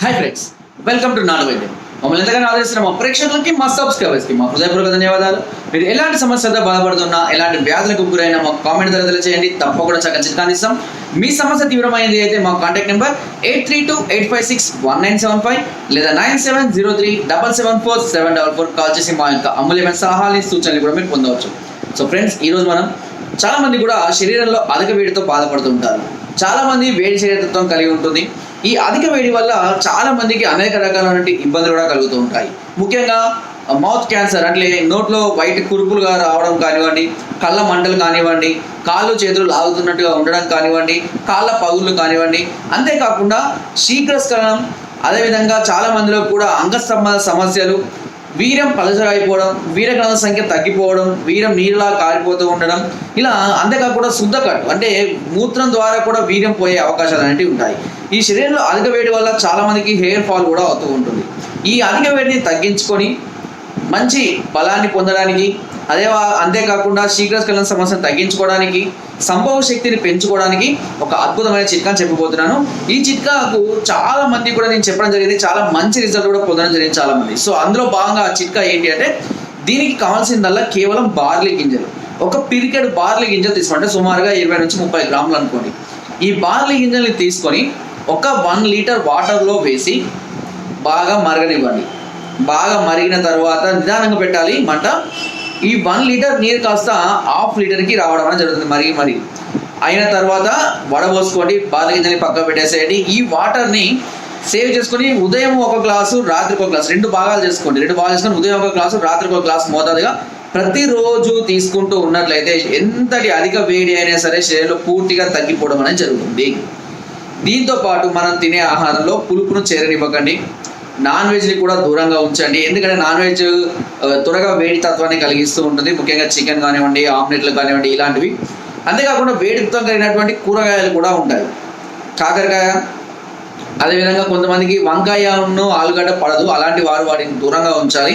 Hi friends, welcome to నాడు వైద్యం. మమ్మల్ని ఎంతగానో ఆదరిస్తున్న మా ప్రేక్షకులకి, మా సబ్స్క్రైబర్స్కి మా హృదయపూర్వక ధన్యవాదాలు. మీరు ఎలాంటి సమస్యలతో బాధపడుతున్నా, ఎలాంటి వ్యాధులకు గురైనా మాకు కామెంట్ ద్వారా తెలియజేయండి. తప్పకుండా చక్కగా చిట్కాలు ఇస్తాం. మీ సమస్య తీవ్రమైనది అయితే మా కాంటాక్ట్ నెంబర్ 8328561975 లేదా 9703774744 కాల్ చేసి మా యొక్క అమూల్యమైన సలహాలని, సూచనలు కూడా మీరు పొందవచ్చు. సో ఫ్రెండ్స్, ఈరోజు మనం చాలా మంది కూడా శరీరంలో అధిక వేడితో బాధపడుతుంటారు. చాలా మంది వేడి శరీరతత్వం కలిగి ఉంటుంది. ఈ అధిక వేడి వల్ల చాలా మందికి అనేక రకాలైన ఇబ్బందులు కూడా కలుగుతూ ఉంటాయి. ముఖ్యంగా మౌత్ క్యాన్సర్ అంటే నోట్లో వైట్ కురుపులుగా రావడం కానివ్వండి, కళ్ళ మంటలు కానివ్వండి, కాళ్ళు చేతులు లాగుతున్నట్టుగా ఉండడం కానివ్వండి, కాళ్ళ పగుళ్ళు కానివ్వండి, అంతేకాకుండా శీఘ్రస్ఖలనం, అదేవిధంగా చాలా మందిలో కూడా అంగస్తంభన సమస్యలు, వీర్యం పలచగా అయిపోవడం, వీరకణాల సంఖ్య తగ్గిపోవడం, వీర్యం నీరులా కారిపోతూ ఉండడం, ఇలా అంతేకాకుండా శుద్ధకట్టు అంటే మూత్రం ద్వారా కూడా వీర్యం పోయే అవకాశాలు అనేవి ఉంటాయి. ఈ శరీరంలో అధిక వేడి వల్ల చాలా మందికి హెయిర్ ఫాల్ కూడా అవుతూ ఉంటుంది. ఈ అధిక వేడిని తగ్గించుకొని మంచి బలాన్ని పొందడానికి, అంతేకాకుండా శీఘ్రస్ఖలన సమస్యను తగ్గించుకోవడానికి, సంభవ శక్తిని పెంచుకోవడానికి ఒక అద్భుతమైన చిట్కాని చెప్పబోతున్నాను. ఈ చిట్కాకు చాలా మంది కూడా నేను చెప్పడం జరిగింది, చాలా మంచి రిజల్ట్ కూడా పొందడం జరిగింది చాలా మంది. సో అందులో భాగంగా ఆ చిట్కా ఏంటి అంటే, దీనికి కావాల్సిందల్లా కేవలం బార్లీ గింజలు. ఒక పిరికెడు బార్లీ గింజలు తీసుకుంటే సుమారుగా 20 నుంచి 30 గ్రాములు అనుకోండి. ఈ బార్లీ గింజల్ని తీసుకొని ఒక 1 లీటర్ వాటర్లో వేసి బాగా మరగనివ్వండి. బాగా మరిగిన తర్వాత నిదానంగా పెట్టాలి మంట. ఈ 1 లీటర్ నీరు కాస్త 1/2 లీటర్కి రావడం అనేది జరుగుతుంది. మరిగి అయిన తర్వాత వడబోసుకోండి, బార్లీ గింజల్ని పక్కన పెట్టేసేయండి. ఈ వాటర్ని సేవ్ చేసుకొని ఉదయం ఒక గ్లాసు, రాత్రికి ఒక గ్లాసు, 2 భాగాలు చేసుకోండి. 2 భాగాలు చేసుకొని ఉదయం ఒక గ్లాసు, రాత్రికి ఒక గ్లాసు మోతాదుగా ప్రతిరోజు తీసుకుంటూ ఉన్నట్లయితే ఎంతటి అధిక వేడి అయినా సరే శరీరంలో పూర్తిగా తగ్గిపోవడం అనేది జరుగుతుంది. దీంతో పాటు మనం తినే ఆహారంలో పులుపును చేరనివ్వకండి. నాన్ వెజ్ని కూడా దూరంగా ఉంచండి. ఎందుకంటే నాన్ వెజ్ త్వరగా వేడి తత్వాన్ని కలిగిస్తూ ఉంటుంది. ముఖ్యంగా చికెన్ కానివ్వండి, ఆమ్లెట్లు కానివ్వండి, ఇలాంటివి. అంతేకాకుండా వేడితో కలిగినటువంటి కూరగాయలు కూడా ఉంటాయి. కాకరకాయ, అదేవిధంగా కొంతమందికి వంకాయను ఆలుగడ్డ పడదు, అలాంటి వారు వాటిని దూరంగా ఉంచాలి.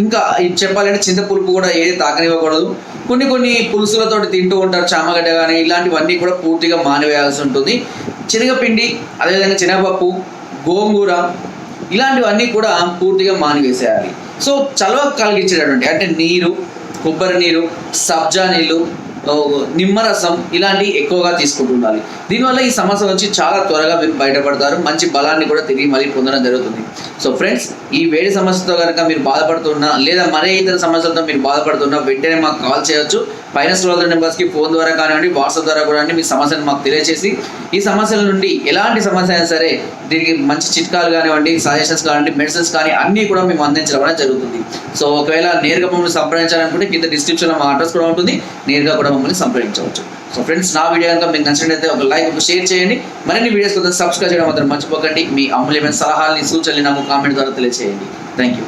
ఇంకా చెప్పాలంటే చింతపులుపు కూడా ఏది తాకనివ్వకూడదు. కొన్ని పులుసులతో తింటూ ఉంటారు, చామగడ్డ కానీ, ఇలాంటివన్నీ కూడా పూర్తిగా మానివేయాల్సి ఉంటుంది. శనగపిండి, అదేవిధంగా శనగపప్పు, గోంగూర, ఇలాంటివన్నీ కూడా పూర్తిగా మానివేసేయాలి. సో చలవ కలిగించేటటువంటి అంటే నీరు, కొబ్బరి నీరు, సబ్జా నీళ్ళు, నిమ్మరసం, ఇలాంటివి ఎక్కువగా తీసుకుంటూ ఉండాలి. దీనివల్ల ఈ సమస్య నుంచి చాలా త్వరగా మీరు బయటపడతారు. మంచి బలాన్ని కూడా తిరిగి మళ్ళీ పొందడం జరుగుతుంది. సో ఫ్రెండ్స్, ఈ వేడి సమస్యతో కనుక మీరు బాధపడుతున్నా లేదా మరే ఇతర సమస్యలతో మీరు బాధపడుతున్నా వెంటనే మాకు కాల్ చేయొచ్చు. పైన స్క్రోల్ నెంబర్స్కి ఫోన్ ద్వారా కానివ్వండి, వాట్సాప్ ద్వారా కూడా మీ సమస్యను మాకు తెలియజేసి ఈ సమస్యల నుండి ఎలాంటి సమస్య అయినా సరే దీనికి మంచి చిట్కాలు కానివ్వండి, సజెషన్స్ కానివ్వండి, మెడిసిన్స్ కానీ అన్నీ కూడా మేము అందించడం అనేది జరుగుతుంది. సో ఒకవేళ నేరుగా మమ్మల్ని సంప్రదించాలనుకుంటే కింద డిస్క్రిప్షన్లో మా అడ్రస్ కూడా ఉంటుంది, నేరుగా కూడా మమ్మల్ని సంప్రదించవచ్చు. సో ఫ్రెండ్స్, నా వీడియో కనుక మీకు నచ్చినట్లయితే ఒక లైక్, ఒక షేర్ చేయండి. మరిన్ని వీడియోస్ కోసం సబ్స్క్రైబ్ చేయడం మాత్రం మర్చిపోకండి. మీ అమూల్యమైన సలహాలని, సూచనలు నాకు కామెంట్ ద్వారా తెలియజేయండి. Thank you.